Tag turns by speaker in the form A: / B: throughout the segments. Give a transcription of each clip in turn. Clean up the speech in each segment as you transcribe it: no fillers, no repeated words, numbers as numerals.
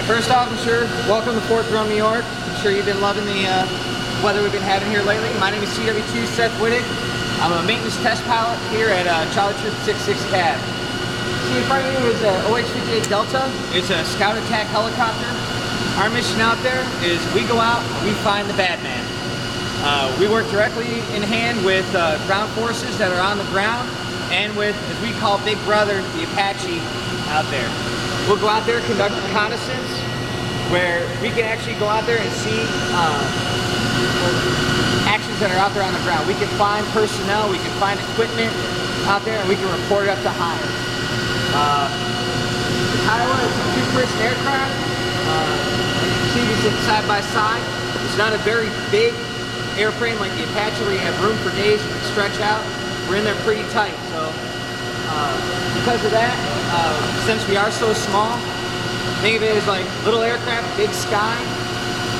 A: Alright, first officer, welcome to Fort Drum, New York. I'm sure you've been loving the weather we've been having here lately. My name is CW2 Seth Whittick. I'm a maintenance test pilot here at Charlie Troop 66 CAD. See in front of you is an OH-58 Delta. It's a scout attack helicopter. Our mission out there is we go out and we find the bad man. We work directly in hand with ground forces that are on the ground and with, as we call Big Brother, the Apache out there. We'll go out there, conduct reconnaissance, where we can actually go out there and see actions that are out there on the ground. We can find personnel, we can find equipment out there, and we can report it up to higher. The Kiowa is a two-person aircraft. As you can see, these sit side by side. It's not a very big airframe like the Apache where you have room for days, you can stretch out. We're in there pretty tight, so because of that, since we are so small, think of it as like little aircraft, big sky.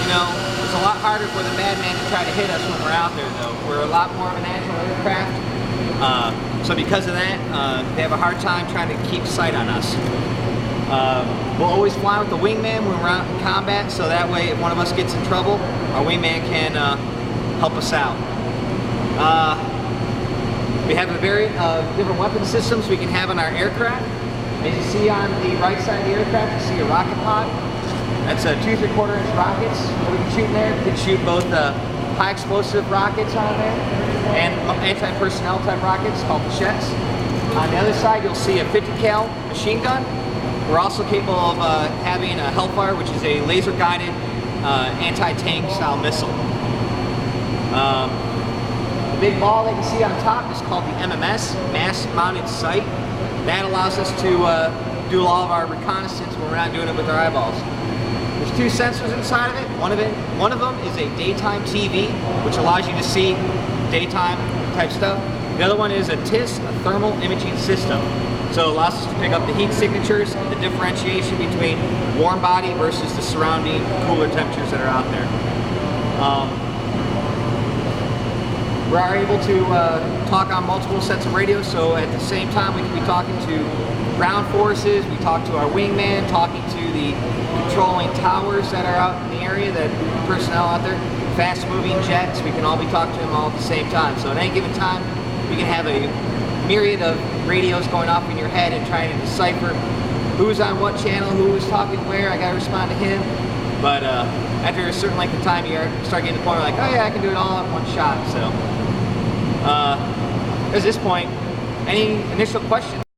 A: You know, it's a lot harder for the bad man to try to hit us when we're out there though. We're a lot more of an agile aircraft. So because of that, they have a hard time trying to keep sight on us. We'll always fly with the wingman when we're out in combat, so that way if one of us gets in trouble, our wingman can help us out. We have a variety of different weapon systems we can have on our aircraft. As you see on the right side of the aircraft, you see a rocket pod. That's a 2 3/4 inch rockets that we can shoot in there. We can shoot both high explosive rockets on there and anti-personnel type rockets called Pichettes. On the other side, you'll see a 50 cal machine gun. We're also capable of having a Hellfire, which is a laser guided anti-tank style missile. The big ball that you see on top is called the MMS, Mass Mounted Sight. That allows us to do all of our reconnaissance when we're not doing it with our eyeballs. There's 2 sensors inside of it. One of them is a daytime TV, which allows you to see daytime type stuff. The other one is a TIS, a thermal imaging system. So it allows us to pick up the heat signatures and the differentiation between warm body versus the surrounding cooler temperatures that are out there. We are able to talk on multiple sets of radios, so at the same time we can be talking to ground forces, we talk to our wingman, talking to the controlling towers that are out in the area, that personnel out there, fast moving jets, we can all be talking to them all at the same time. So at any given time, we can have a myriad of radios going off in your head and trying to decipher who's on what channel, who is talking where, I gotta respond to him. But after a certain length of time, you start getting to the point where like, oh yeah, I can do it all in one shot. So at this point, any initial questions?